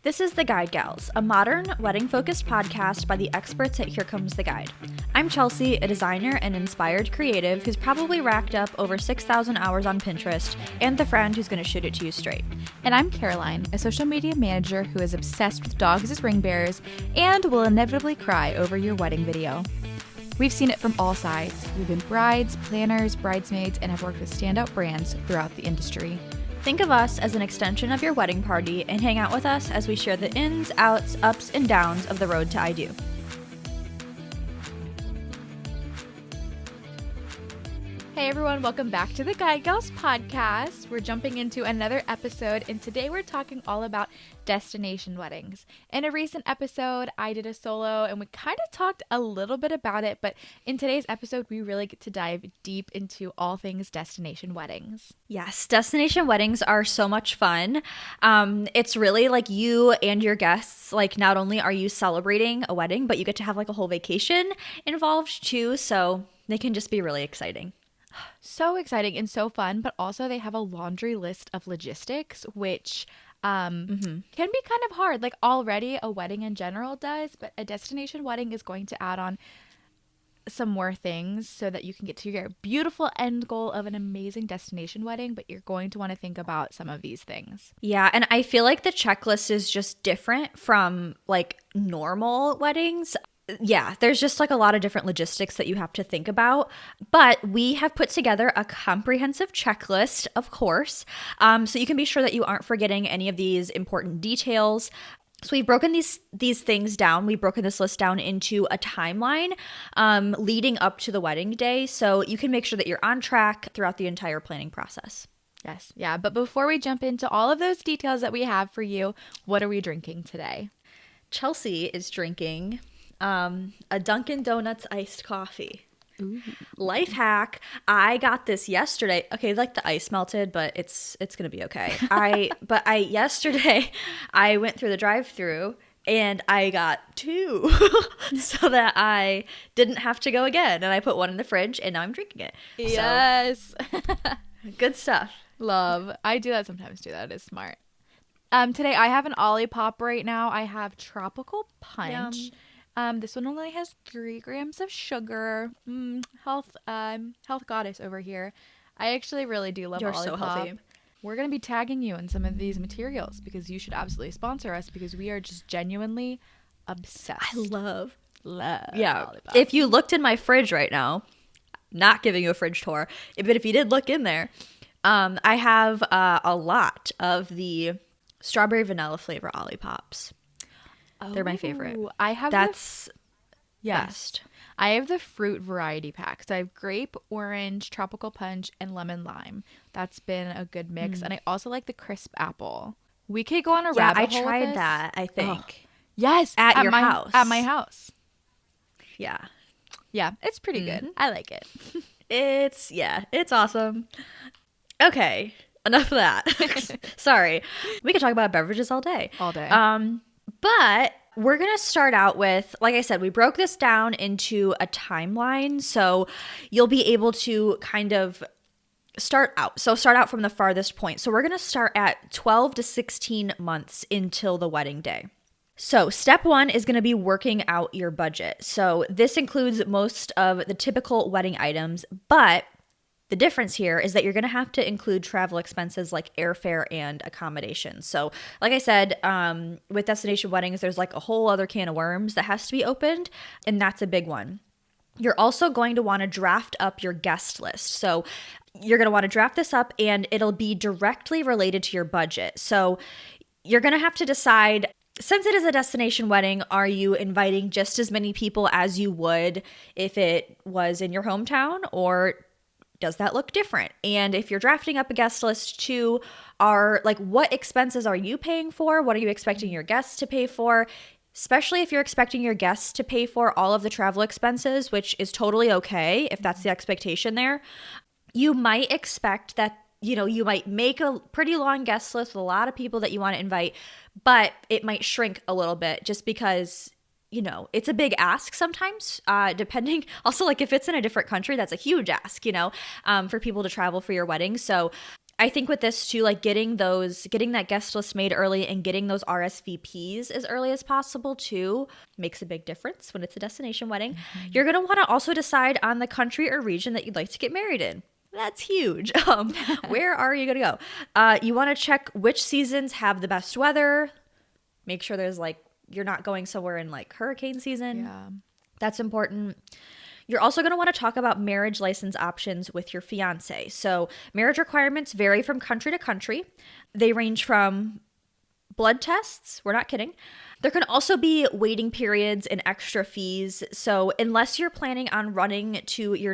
This is The Guide Gals, a modern, wedding-focused podcast by the experts at Here Comes the Guide. I'm Chelsea, a designer and inspired creative who's probably racked up over 6,000 hours on Pinterest, and the friend who's going to shoot it to you straight. And I'm Caroline, a social media manager who is obsessed with dogs as ring bearers and will inevitably cry over your wedding video. We've seen it from all sides. We've been brides, planners, bridesmaids, and have worked with standout brands throughout the industry. Think of us as an extension of your wedding party and hang out with us as we share the ins, outs, ups, and downs of the road to I Do. Hey everyone, welcome back to the Guide Gals podcast. We're jumping into another episode, and today we're talking all about destination weddings. In a recent episode, I did a solo and we kind of talked a little bit about it, but in today's episode, we really get to dive deep into all things destination weddings. Yes, destination weddings are so much fun. It's really like you and your guests, like not only are you celebrating a wedding, but you get to have like a whole vacation involved too, so they can just be really exciting. So exciting and so fun, but also they have a laundry list of logistics, which can be kind of hard. Like already a wedding in general does, but a destination wedding is going to add on some more things so that you can get to your beautiful end goal of an amazing destination wedding, but you're going to want to think about some of these things. Yeah, and I feel like the checklist is just different from like normal weddings. Yeah, there's just like a lot of different logistics that you have to think about, but we have put together a comprehensive checklist, of course, so you can be sure that you aren't forgetting any of these important details. So we've broken these things down. We've broken this list down into a timeline leading up to the wedding day, so you can make sure that you're on track throughout the entire planning process. Yes, yeah, but before we jump into all of those details that we have for you, what are we drinking today? Chelsea is drinking a Dunkin' Donuts iced coffee. Ooh. Life hack. I got this yesterday. Okay, like the ice melted, but it's gonna be okay. Yesterday I went through the drive-through and I got two so that I didn't have to go again. And I put one in the fridge and now I'm drinking it. Yes. So, good stuff. Love. I do that sometimes too. That is smart. Today I have an Olipop right now. I have Tropical Punch. Yum. This one only has 3 grams of sugar. Health goddess over here. I actually really do love You're Olipop. so healthy. We're going to be tagging you in some of these materials because you should absolutely sponsor us because we are just genuinely obsessed. I love. Yeah. Olipop. If you looked in my fridge right now, not giving you a fridge tour, but if you did look in there, I have a lot of the strawberry vanilla flavor Olipops. They're my favorite. I have That's yes. best. I have the fruit variety pack. So I have grape, orange, tropical punch, and lemon lime. That's been a good mix. And I also like the crisp apple. We could go on a rabbit hole. I tried with this. that, I think. Yes. At your my house. At my house. Yeah. Yeah, it's pretty good. I like it. It's awesome. Okay, enough of that. Sorry. We could talk about beverages all day. All day. But we're going to start out with, like I said, we broke this down into a timeline. So you'll be able to kind of start out. So start out from the farthest point. So we're going to start at 12 to 16 months until the wedding day. So step 1 is going to be working out your budget. So this includes most of the typical wedding items, but the difference here is that you're going to have to include travel expenses like airfare and accommodations. So like I said, with destination weddings, there's like a whole other can of worms that has to be opened, and that's a big one. You're also going to want to draft up your guest list. So you're going to want to draft this up and it'll be directly related to your budget. So you're going to have to decide, since it is a destination wedding, are you inviting just as many people as you would if it was in your hometown, or does that look different? And if you're drafting up a guest list too, are like, what expenses are you paying for? What are you expecting your guests to pay for? Especially if you're expecting your guests to pay for all of the travel expenses, which is totally okay if that's the expectation there. You might expect that, you might make a pretty long guest list with a lot of people that you want to invite, but it might shrink a little bit just because it's a big ask sometimes, depending. Also, like if it's in a different country, that's a huge ask, for people to travel for your wedding. So I think with this too, like getting that guest list made early and getting those RSVPs as early as possible too makes a big difference when it's a destination wedding. You're going to want to also decide on the country or region that you'd like to get married in. That's huge. Where are you going to go? You want to check which seasons have the best weather. Make sure there's like, you're not going somewhere in like hurricane season. Yeah. That's important. You're also going to want to talk about marriage license options with your fiance. So, marriage requirements vary from country to country. They range from blood tests, we're not kidding. There can also be waiting periods and extra fees. So, unless you're planning on running to your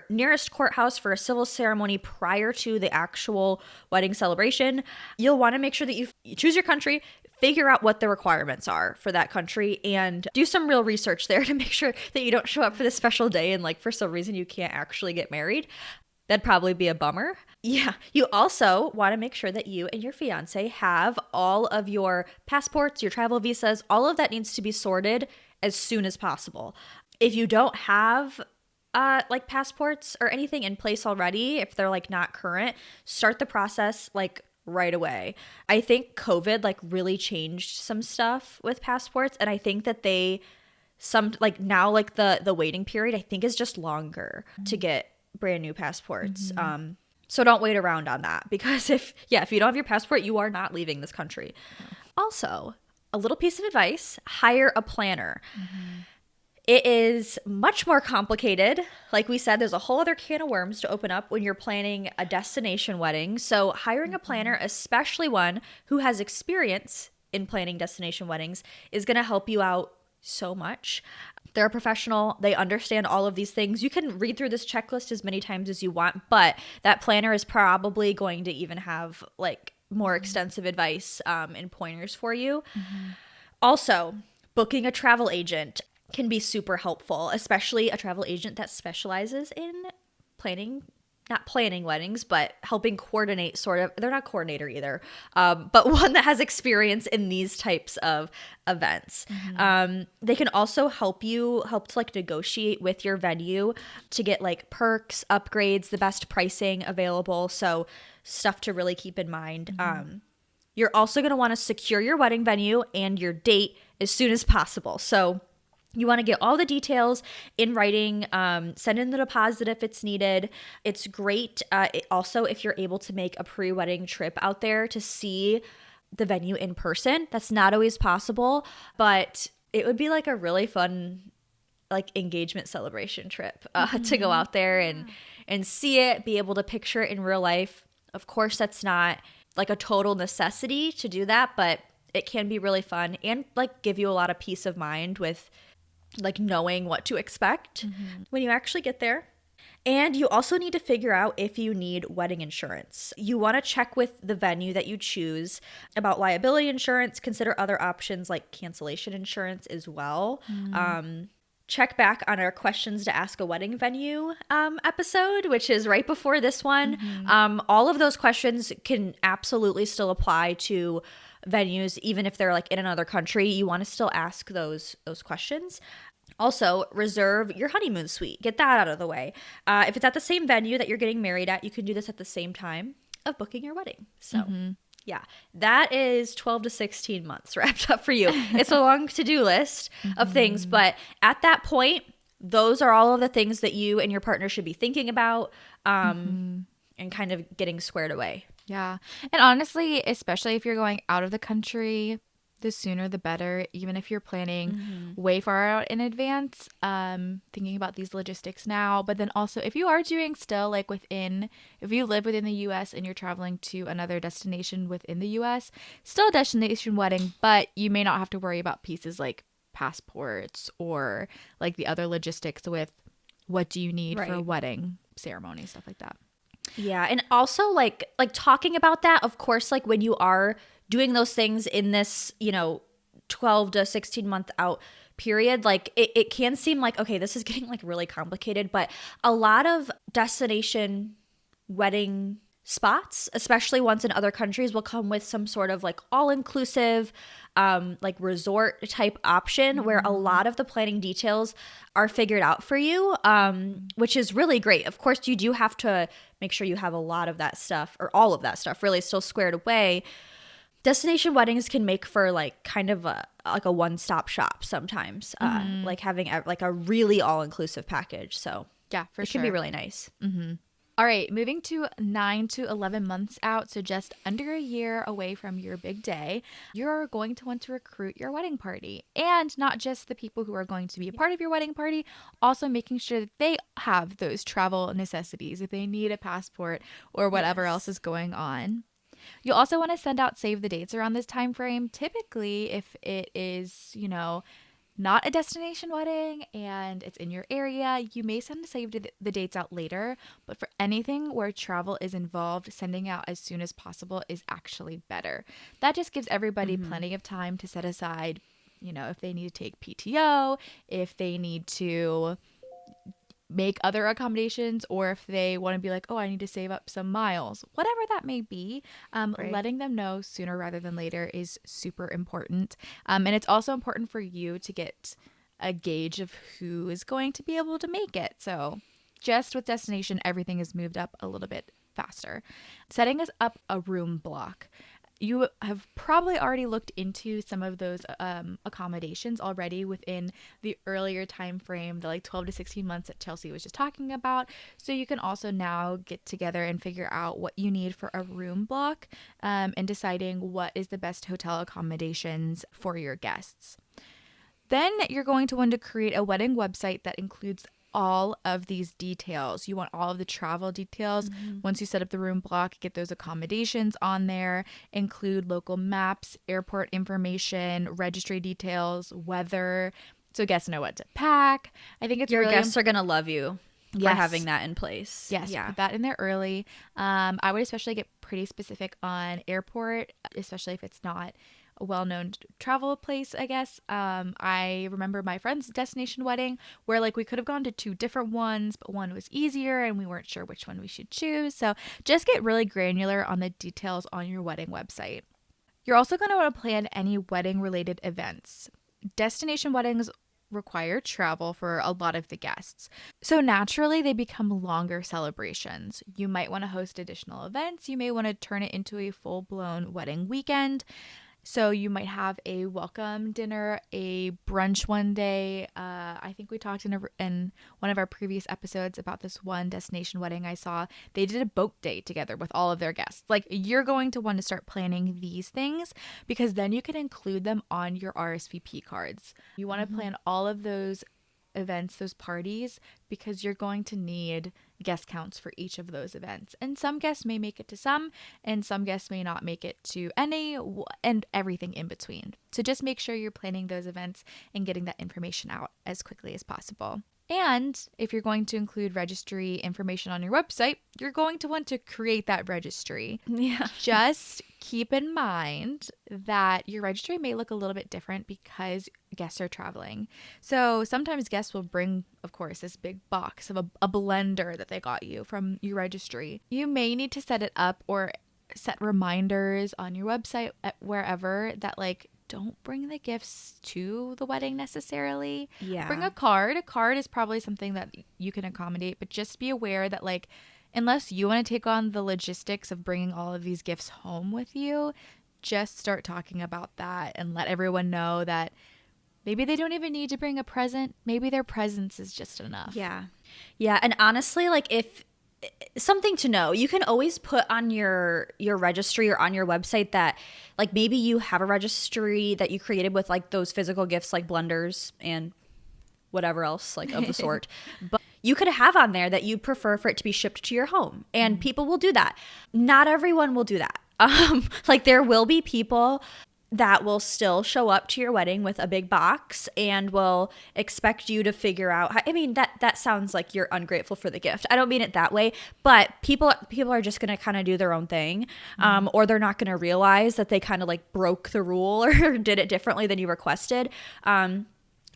nearest courthouse for a civil ceremony prior to the actual wedding celebration, you'll want to make sure that you choose your country, figure out what the requirements are for that country, and do some real research there to make sure that you don't show up for this special day and like for some reason you can't actually get married. That'd probably be a bummer. Yeah. You also want to make sure that you and your fiance have all of your passports, your travel visas, all of that needs to be sorted as soon as possible. If you don't have like passports or anything in place already, if they're like not current, start the process like right away. I think COVID like really changed some stuff with passports, and I think that now like the waiting period I think is just longer to get brand new passports. So don't wait around on that, because if you don't have your passport, you are not leaving this country. Also, a little piece of advice, hire a planner. It is much more complicated. Like we said, there's a whole other can of worms to open up when you're planning a destination wedding. So hiring a planner, especially one who has experience in planning destination weddings, is going to help you out so much. They're a professional. They understand all of these things. You can read through this checklist as many times as you want, but that planner is probably going to even have like more extensive advice and pointers for you. Also, booking a travel agent can be super helpful, especially a travel agent that specializes in not planning weddings, but helping coordinate sort of. They're not coordinator either, but one that has experience in these types of events. They can also help to like negotiate with your venue to get like perks, upgrades, the best pricing available. So stuff to really keep in mind. You're also going to want to secure your wedding venue and your date as soon as possible. So you want to get all the details in writing, send in the deposit if it's needed. It's great. Also, if you're able to make a pre-wedding trip out there to see the venue in person, that's not always possible, but it would be like a really fun like engagement celebration trip to go out there and see it, be able to picture it in real life. Of course, that's not like a total necessity to do that, but it can be really fun and like give you a lot of peace of mind with like knowing what to expect when you actually get there. And you also need to figure out if you need wedding insurance. You want to check with the venue that you choose about liability insurance, consider other options like cancellation insurance as well. Check back on our questions to ask a wedding venue episode, which is right before this one. All of those questions can absolutely still apply to venues, even if they're like in another country. You want to still ask those questions. Also, reserve your honeymoon suite. Get that out of the way. If it's at the same venue that you're getting married at, you can do this at the same time of booking your wedding. So yeah, that is 12 to 16 months wrapped up for you. It's a long to-do list of things, but at that point, those are all of the things that you and your partner should be thinking about and kind of getting squared away. Yeah. And honestly, especially if you're going out of the country, the sooner the better, even if you're planning way far out in advance, thinking about these logistics now. But then also, if you are doing still like if you live within the US and you're traveling to another destination within the US, still a destination wedding, but you may not have to worry about pieces like passports or like the other logistics with what do you need for a wedding ceremony, stuff like that. Yeah. And also like talking about that, of course, like when you are doing those things in this, 12 to 16 month out period, like it can seem like, okay, this is getting like really complicated, but a lot of destination wedding spots, especially ones in other countries, will come with some sort of like all-inclusive like resort type option where a lot of the planning details are figured out for you, which is really great. Of course, you do have to make sure you have a lot of that stuff, or all of that stuff really still squared away. Destination weddings can make for like kind of a one-stop shop sometimes, like having like a really all-inclusive package. So Yeah, for it sure. can be really nice. All right, moving to 9 to 11 months out, so just under a year away from your big day, you're going to want to recruit your wedding party. And not just the people who are going to be a part of your wedding party, also making sure that they have those travel necessities if they need a passport or whatever Yes. else is going on. You'll also want to send out save the dates around this time frame. Typically, if it is, not a destination wedding and it's in your area, you may send the dates out later, but for anything where travel is involved, sending out as soon as possible is actually better. That just gives everybody plenty of time to set aside, if they need to take PTO, if they need to make other accommodations, or if they want to be like, oh, I need to save up some miles, whatever that may be. Right. Letting them know sooner rather than later is super important. And it's also important for you to get a gauge of who is going to be able to make it. So just with destination, everything is moved up a little bit faster. Setting us up a room block. You have probably already looked into some of those accommodations already within the earlier time frame, the like 12 to 16 months that Chelsea was just talking about. So you can also now get together and figure out what you need for a room block, and deciding what is the best hotel accommodations for your guests. Then you're going to want to create a wedding website that includes all of these details. You want all of the travel details. Once you set up the room block, get those accommodations on there, include local maps, airport information, registry details, weather, so guests know what to pack. I think it's Your really guests are going to love you for Yes. having that in place. Yes, Yeah. put that in there early. I would especially get pretty specific on airport, especially if it's not a well-known travel place, I guess. I remember my friend's destination wedding where like we could have gone to two different ones, but one was easier and we weren't sure which one we should choose. So just get really granular on the details on your wedding website. You're also going to want to plan any wedding related events. Destination weddings require travel for a lot of the guests. So naturally, they become longer celebrations. You might want to host additional events. You may want to turn it into a full-blown wedding weekend. So you might have a welcome dinner, a brunch one day. I think we talked in one of our previous episodes about this one destination wedding I saw. They did a boat day together with all of their guests. Like, you're going to want to start planning these things because then you can include them on your RSVP cards. You want to plan all of those events, those parties, because you're going to need guest counts for each of those events. And some guests may make it to some, and some guests may not make it to any, and everything in between. So just make sure you're planning those events and getting that information out as quickly as possible. And if you're going to include registry information on your website, you're going to want to create that registry. Yeah. Just keep in mind that your registry may look a little bit different because guests are traveling. So sometimes guests will bring, of course, this big box of a blender that they got you from your registry. You may need to set it up or set reminders on your website at wherever that like, don't bring the gifts to the wedding necessarily. Yeah. Bring a card. A card is probably something that you can accommodate, but just be aware that like, unless you want to take on the logistics of bringing all of these gifts home with you, just start talking about that and let everyone know that maybe they don't even need to bring a present. Maybe their presence is just enough. Yeah. Yeah. And honestly, like if something to know, you can always put on your registry or on your website that like maybe you have a registry that you created with like those physical gifts like blenders and whatever else like of the sort. But you could have on there that you prefer for it to be shipped to your home, and people will do that. Not everyone will do that. Like there will be people that will still show up to your wedding with a big box and will expect you to figure out how, I mean that sounds like you're ungrateful for the gift. I don't mean it that way, but people are just going to kind of do their own thing, or they're not going to realize that they kind of like broke the rule or did it differently than you requested.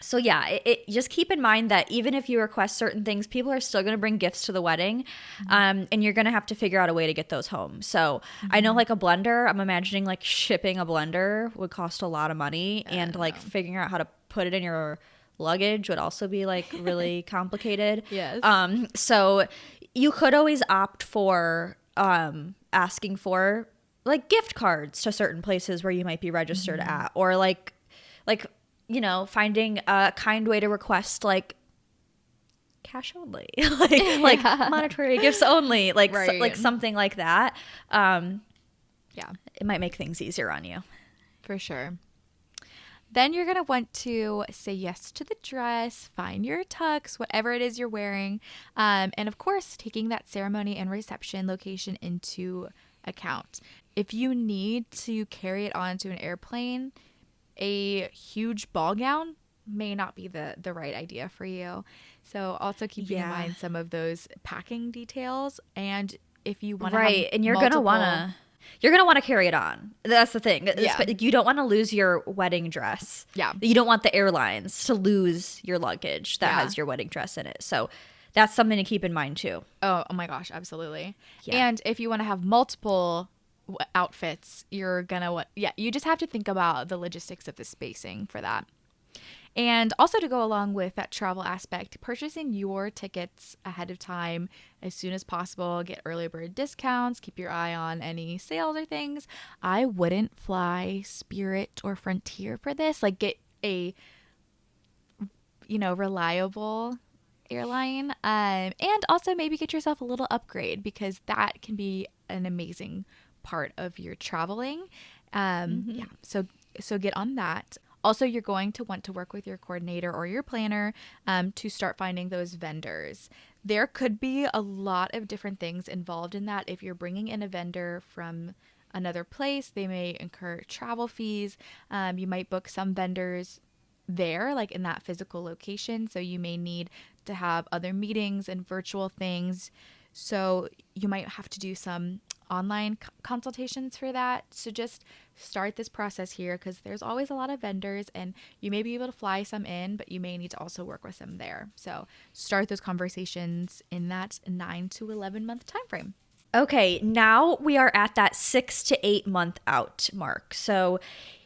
So yeah, just keep in mind that even if you request certain things, people are still going to bring gifts to the wedding, and you're going to have to figure out a way to get those home. So I know like a blender, I'm imagining like shipping a blender would cost a lot of money, and like figuring out how to put it in your luggage would also be like really complicated. Yes. So you could always opt for asking for like gift cards to certain places where you might be registered at, or like finding a kind way to request like cash only, like monetary gifts only, like Right. like something like that. Yeah, It might make things easier on you. for sure. Then you're going to want to say yes to the dress, find your tux, whatever it is you're wearing. And of course, taking that ceremony and reception location into account. If you need to carry it onto an airplane, a huge ball gown may not be the right idea for you. So also keeping in mind some of those packing details. And if you want to Right, have and multiple, you're gonna want to carry it on. That's the thing. Yeah. You don't want to lose your wedding dress. Yeah. You don't want the airlines to lose your luggage that has your wedding dress in it. So that's something to keep in mind too. oh my gosh, absolutely. Yeah. And if you want to have multiple outfits, you're gonna you just have to think about the logistics of the spacing for that. And also, to go along with that travel aspect, purchasing your tickets ahead of time as soon as possible. Get early bird discounts. Keep your eye on any sales or things. I wouldn't fly Spirit or Frontier for this. Like, get a reliable airline, and also maybe get yourself a little upgrade, because that can be an amazing part of your traveling. Yeah, so get on that. Also, you're going to want to work with your coordinator or your planner to start finding those vendors. There could be a lot of different things involved in that. If you're bringing in a vendor from another place, they may incur travel fees. You might book some vendors there, like in that physical location. So you may need to have other meetings and virtual things. So you might have to do some online consultations for that. So just start this process here, because there's always a lot of vendors, and you may be able to fly some in, but you may need to also work with some there. So start those conversations in that 9 to 11 month time frame. Okay, now we are at that 6 to 8 month out mark. So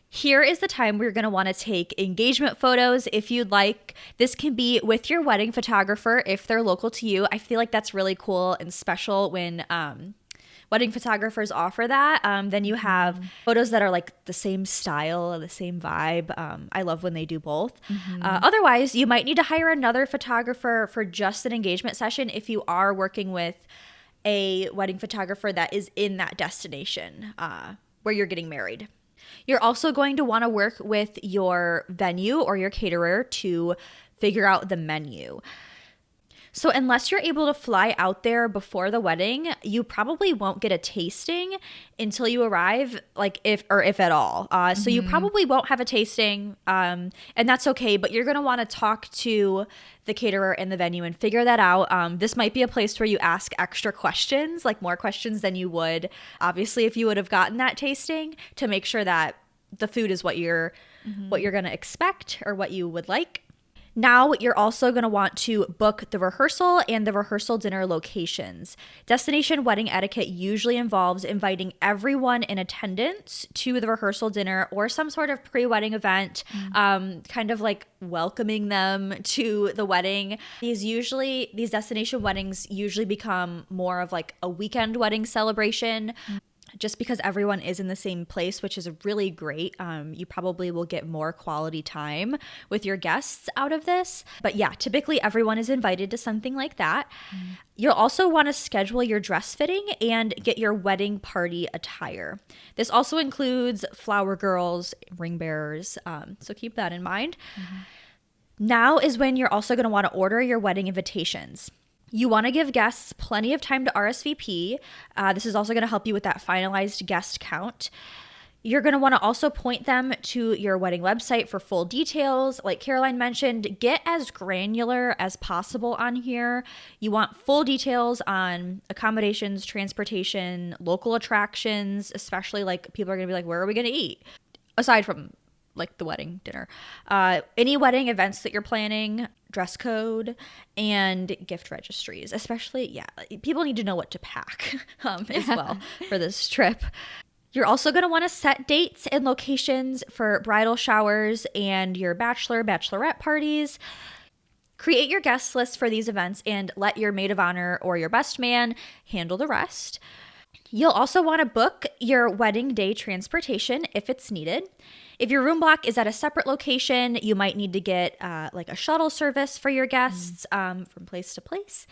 here is the time we're going to want to take engagement photos if you'd like. This can be with your wedding photographer if they're local to you. I feel like that's really cool and special when wedding photographers offer that. Then you have photos that are like the same style, the same vibe. I love when they do both. Otherwise, you might need to hire another photographer for just an engagement session if you are working with a wedding photographer that is in that destination where you're getting married. You're also going to want to work with your venue or your caterer to figure out the menu. So unless you're able to fly out there before the wedding, you probably won't get a tasting until you arrive, like if at all. So you probably won't have a tasting, and that's okay. But you're going to want to talk to the caterer and the venue and figure that out. This might be a place where you ask extra questions, like more questions than you would, obviously, if you would have gotten that tasting, to make sure that the food is what you're going to expect or what you would like. Now, you're also going to want to book the rehearsal and the rehearsal dinner locations. Destination wedding etiquette usually involves inviting everyone in attendance to the rehearsal dinner or some sort of pre-wedding event, kind of like welcoming them to the wedding. These destination weddings usually become more of like a weekend wedding celebration. Just because everyone is in the same place, which is really great. You probably will get more quality time with your guests out of this. But yeah, typically everyone is invited to something like that. You'll also want to schedule your dress fitting and get your wedding party attire. This also includes flower girls, ring bearers, so keep that in mind. Now is when you're also going to want to order your wedding invitations. You want to give guests plenty of time to RSVP. This is also going to help you with that finalized guest count. You're going to want to also point them to your wedding website for full details. Like Caroline mentioned, get as granular as possible on here. You want full details on accommodations, transportation, local attractions, especially like people are going to be like, where are we going to eat? Aside from like the wedding dinner. Any wedding events that you're planning, dress code, and gift registries. Especially, yeah, people need to know what to pack as well for this trip. You're also going to want to set dates and locations for bridal showers and your bachelorette parties. Create your guest list for these events and let your maid of honor or your best man handle the rest. You'll also want to book your wedding day transportation if it's needed. If your room block is at a separate location, you might need to get like a shuttle service for your guests from place to place.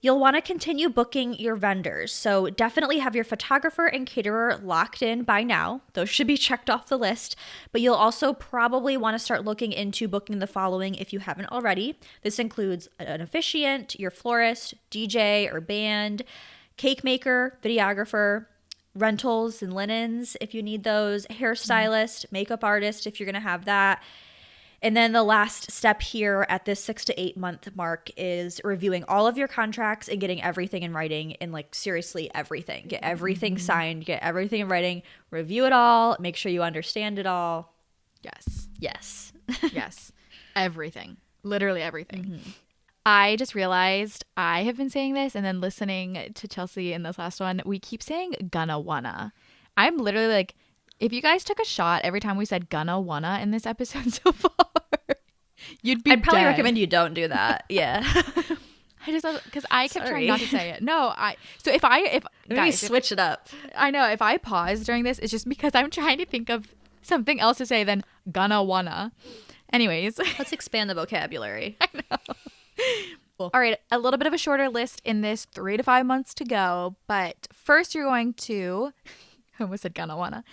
You'll want to continue booking your vendors. So definitely have your photographer and caterer locked in by now. Those should be checked off the list. But you'll also probably want to start looking into booking the following if you haven't already. This includes an officiant, your florist, DJ or band, cake maker, videographer, rentals and linens if you need those, hairstylist, makeup artist if you're going to have that. And then the last step here at this 6 to 8 month mark is reviewing all of your contracts and getting everything in writing, and like seriously everything. Get everything signed, get everything in writing, review it all, make sure you understand it all. Yes. Yes. Yes. Everything. Literally everything. I just realized I have been saying this, and then listening to Chelsea in this last one, we keep saying gonna wanna. I'm literally like, if you guys took a shot every time we said gonna wanna in this episode so far, you'd be I'd probably dead. recommend you don't do that. Yeah. I just, because I kept Sorry. trying not to say it. No, so if Maybe guys, switch it up. I know, if I pause during this, it's just because I'm trying to think of something else to say than gonna wanna. Anyways. Let's expand the vocabulary. I know. Cool. All right, a little bit of a shorter list in this 3 to 5 months to go, but first you're going to, I almost said gonna wanna,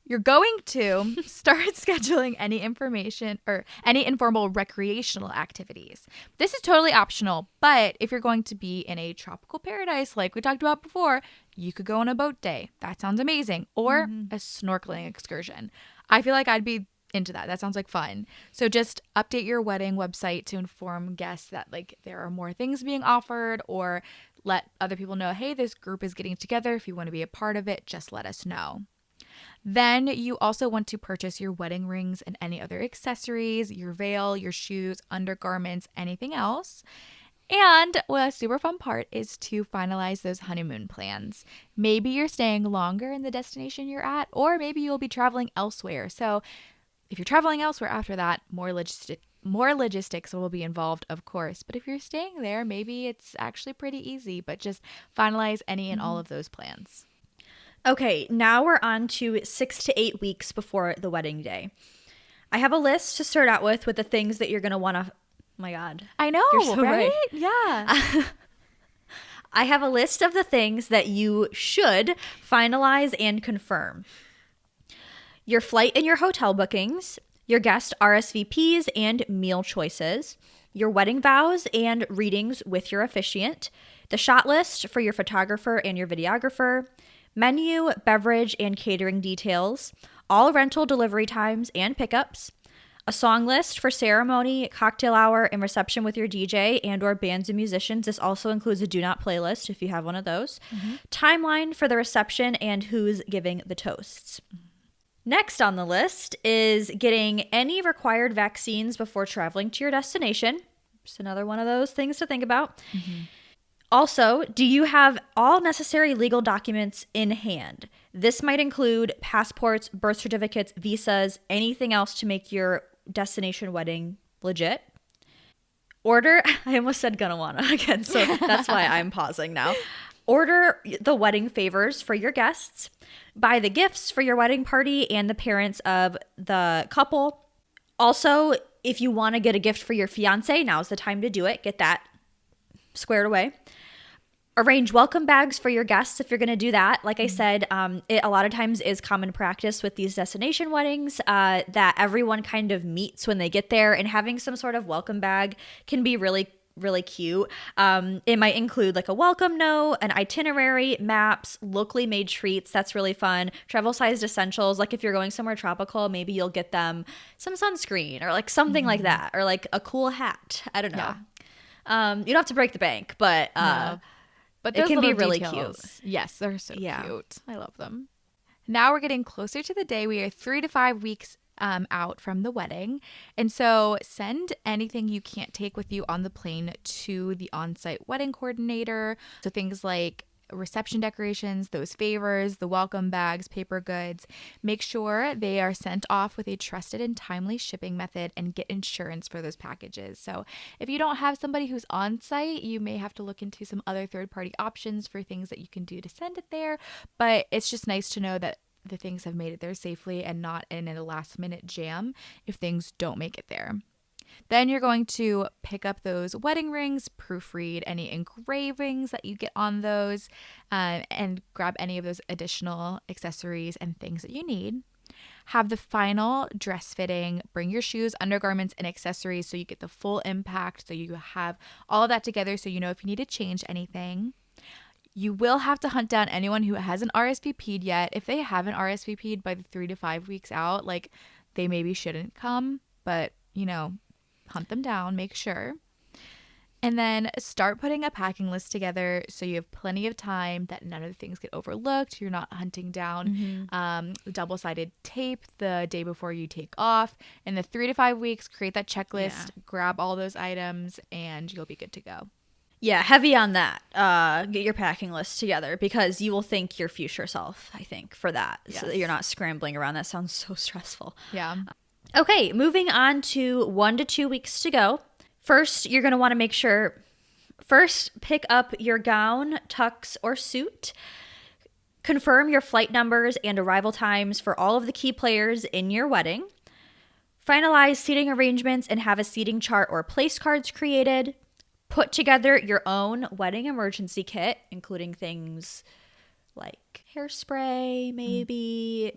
you're going to start scheduling any information or any informal recreational activities. This is totally optional, but if you're going to be in a tropical paradise like we talked about before, you could go on a boat day. That sounds amazing. Or a snorkeling excursion. I feel like I'd be into that. That sounds like fun. So just update your wedding website to inform guests that like there are more things being offered, or let other people know, hey, this group is getting together. If you want to be a part of it, just let us know. Then you also want to purchase your wedding rings and any other accessories, your veil, your shoes, undergarments, anything else. And a super fun part is to finalize those honeymoon plans. Maybe you're staying longer in the destination you're at, or maybe you'll be traveling elsewhere. So if you're traveling elsewhere after that, more logistics will be involved, of course. But if you're staying there, maybe it's actually pretty easy. But just finalize any and all of those plans. Okay, now we're on to 6 to 8 weeks before the wedding day. I have a list to start out with the things that you're going to want to... Oh my God. I know, You're so right? right. Yeah. I have a list of the things that you should finalize and confirm. Your flight and your hotel bookings, your guest RSVPs and meal choices, your wedding vows and readings with your officiant, the shot list for your photographer and your videographer, menu, beverage, and catering details, all rental delivery times and pickups, a song list for ceremony, cocktail hour, and reception with your DJ and or bands and musicians. This also includes a do not playlist if you have one of those. Timeline for the reception and who's giving the toasts. Next on the list is getting any required vaccines before traveling to your destination. Just another one of those things to think about. Also, do you have all necessary legal documents in hand? This might include passports, birth certificates, visas, anything else to make your destination wedding legit. Order, I almost said gonna wanna again, so that's why I'm pausing now. Order the wedding favors for your guests. Buy the gifts for your wedding party and the parents of the couple. Also, if you want to get a gift for your fiance, now's the time to do it. Get that squared away. Arrange welcome bags for your guests if you're going to do that. Like I said, it a lot of times is common practice with these destination weddings that everyone kind of meets when they get there, and having some sort of welcome bag can be really cute. It might include like a welcome note, an itinerary, maps, locally made treats. That's really fun. Travel sized essentials. Like if you're going somewhere tropical, maybe you'll get them some sunscreen or like something like that, or like a cool hat. I don't know. You don't have to break the bank, but No. But it can be really details, cute. Yes, they're so cute. I love them. Now we're getting closer to the day. We are 3 to 5 weeks out from the wedding. And so send anything you can't take with you on the plane to the on-site wedding coordinator. So things like reception decorations, those favors, the welcome bags, paper goods. Make sure they are sent off with a trusted and timely shipping method, and get insurance for those packages. So if you don't have somebody who's on site, you may have to look into some other third-party options for things that you can do to send it there. But it's just nice to know that the things have made it there safely and not in a last minute jam if things don't make it there. Then you're going to pick up those wedding rings, proofread any engravings that you get on those, and grab any of those additional accessories and things that you need. Have the final dress fitting, bring your shoes, undergarments, and accessories so you get the full impact, so you have all of that together so you know if you need to change anything. You will have to hunt down anyone who hasn't RSVP'd yet. If they haven't RSVP'd by the 3 to 5 weeks out, like, they maybe shouldn't come, but, hunt them down, make sure. And then start putting a packing list together so you have plenty of time that none of the things get overlooked. You're not hunting down double-sided tape the day before you take off. In the 3 to 5 weeks, create that checklist, grab all those items, and you'll be good to go. Yeah, heavy on that. Get your packing list together, because you will thank your future self, I think, for that. Yes. So that you're not scrambling around. That sounds so stressful. Yeah. Okay, moving on to 1 to 2 weeks to go. First, you're going to want to make sure, pick up your gown, tux, or suit. Confirm your flight numbers and arrival times for all of the key players in your wedding. Finalize seating arrangements and have a seating chart or place cards created. Put together your own wedding emergency kit, including things like hairspray, maybe,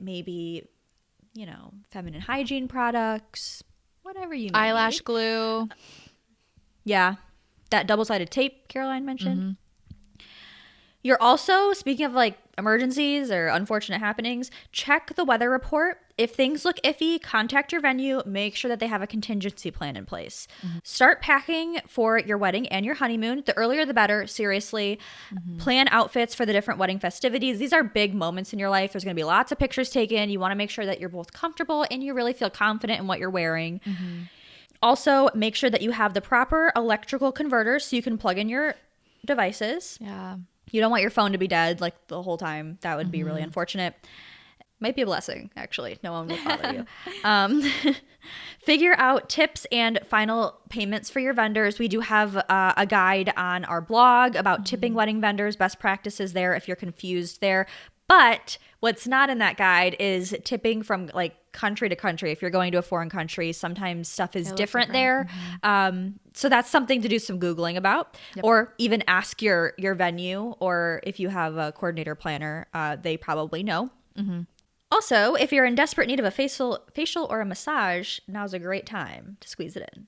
feminine hygiene products, whatever you need. Eyelash glue. Yeah, that double-sided tape Caroline mentioned. You're also, speaking of like emergencies or unfortunate happenings, check the weather report. If things look iffy, contact your venue. Make sure that they have a contingency plan in place. Start packing for your wedding and your honeymoon. The earlier the better, seriously. Plan outfits for the different wedding festivities. These are big moments in your life. There's going to be lots of pictures taken. You want to make sure that you're both comfortable and you really feel confident in what you're wearing. Also, make sure that you have the proper electrical converters so you can plug in your devices. Yeah. You don't want your phone to be dead like the whole time. That would be really unfortunate. Might be a blessing, actually. No one would bother you. Figure out tips and final payments for your vendors. We do have a guide on our blog about tipping wedding vendors, best practices there if you're confused there. But what's not in that guide is tipping from like country to country. If you're going to a foreign country, sometimes stuff is different there. So that's something to do some Googling about, or even ask your venue, or if you have a coordinator planner, they probably know. Also, if you're in desperate need of a facial or a massage, now's a great time to squeeze it in.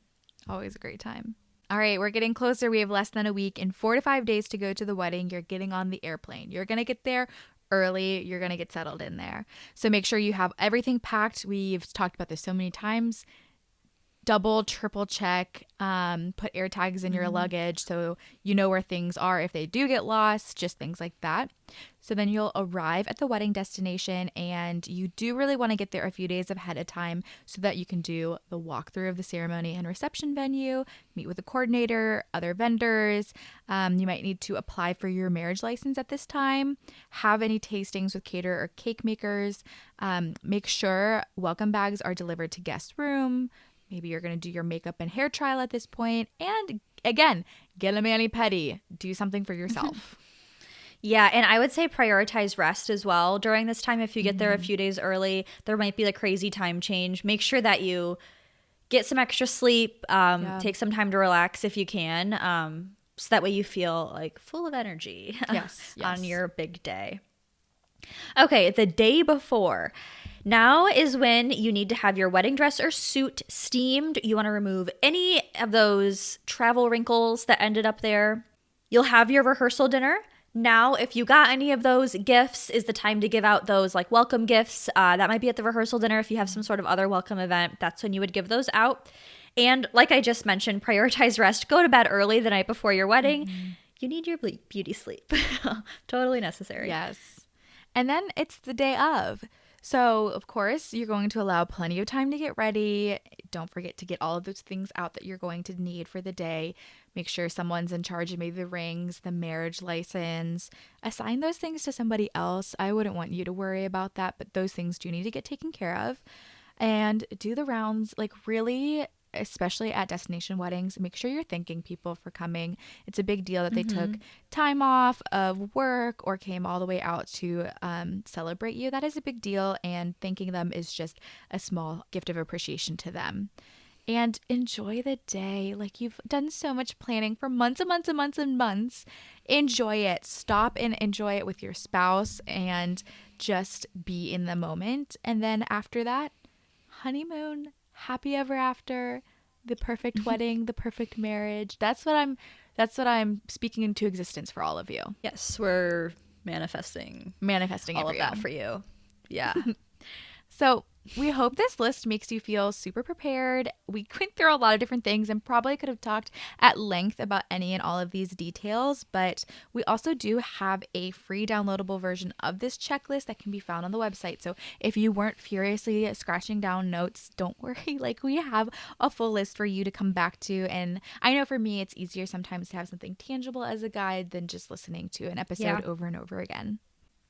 Always a great time. All right, we're getting closer. We have less than a week and 4 to 5 days to go to the wedding. You're getting on the airplane. You're going to get there early. You're going to get settled in there. So make sure you have everything packed. We've talked about this so many times. Double, triple check, put air tags in your luggage so you know where things are if they do get lost, just things like that. So then you'll arrive at the wedding destination, and you do really want to get there a few days ahead of time so that you can do the walkthrough of the ceremony and reception venue, meet with the coordinator, other vendors. You might need to apply for your marriage license at this time, have any tastings with caterer or cake makers, make sure welcome bags are delivered to guest room. Maybe you're going to do your makeup and hair trial at this point. And again, get a mani-pedi. Do something for yourself. Yeah, and I would say prioritize rest as well during this time. If you get there a few days early, there might be a crazy time change. Make sure that you get some extra sleep, take some time to relax if you can, so that way you feel like full of energy on your big day. Okay, the day before. Now is when you need to have your wedding dress or suit steamed. You want to remove any of those travel wrinkles that ended up there. You'll have your rehearsal dinner. Now, if you got any of those gifts, is the time to give out those like welcome gifts. That might be at the rehearsal dinner. If you have some sort of other welcome event, that's when you would give those out. And like I just mentioned, prioritize rest. Go to bed early the night before your wedding. You need your beauty sleep. Totally necessary. Yes. And then it's the day of. So, of course, you're going to allow plenty of time to get ready. Don't forget to get all of those things out that you're going to need for the day. Make sure someone's in charge of maybe the rings, the marriage license. Assign those things to somebody else. I wouldn't want you to worry about that, but those things do need to get taken care of. And do the rounds, like really, especially at destination weddings, make sure you're thanking people for coming. It's a big deal that they took time off of work or came all the way out to celebrate you. That is a big deal, and thanking them is just a small gift of appreciation to them. And enjoy the day. Like, you've done so much planning for months and months and months and months. Enjoy it. Stop and enjoy it with your spouse and just be in the moment. And then after that, honeymoon, happy ever after, the perfect wedding, the perfect marriage. That's what I'm speaking into existence for all of you. Yes, we're manifesting Manifesting all it of that for you. Yeah. So we hope this list makes you feel super prepared. We went through a lot of different things and probably could have talked at length about any and all of these details, but we also do have a free downloadable version of this checklist that can be found on the website. So if you weren't furiously scratching down notes, don't worry. Like, we have a full list for you to come back to. And I know for me, it's easier sometimes to have something tangible as a guide than just listening to an episode over and over again.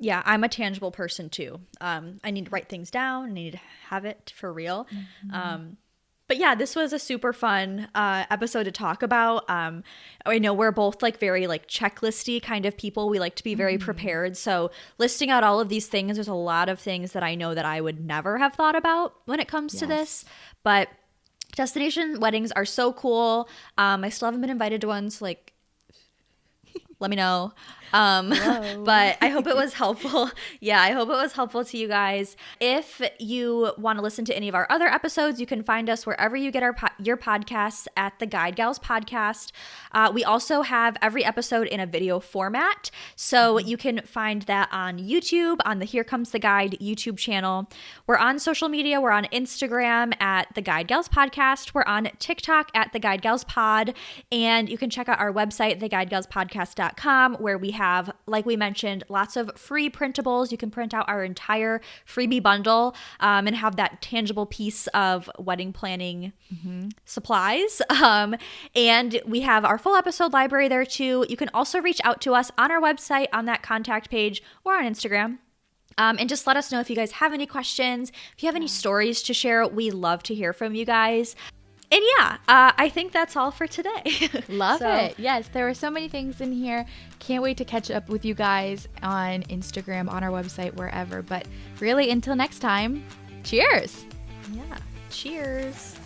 Yeah, I'm a tangible person too. I need to write things down. I need to have it for real. But yeah, this was a super fun episode to talk about. I know we're both like very like checklisty kind of people. We like to be very prepared. So listing out all of these things, there's a lot of things that I know that I would never have thought about when it comes to this. But destination weddings are so cool. I still haven't been invited to one, so like, let me know. But I hope it was helpful. Yeah, I hope it was helpful to you guys. If you want to listen to any of our other episodes, you can find us wherever you get your podcasts at the Guide Gals Podcast. We also have every episode in a video format, so you can find that on YouTube, on the Here Comes the Guide YouTube channel. We're on social media. We're on Instagram at the Guide Gals Podcast. We're on TikTok at the Guide Gals Pod, and you can check out our website, theguidegalspodcast.com, where we have, like we mentioned, lots of free printables. You can print out our entire freebie bundle and have that tangible piece of wedding planning supplies. And we have our full episode library there too. You can also reach out to us on our website, on that contact page, or on Instagram. And just let us know if you guys have any questions, if you have any stories to share. We love to hear from you guys. And yeah, I think that's all for today. Love it. Yes, there were so many things in here. Can't wait to catch up with you guys on Instagram, on our website, wherever. But really, until next time, cheers. Yeah, cheers.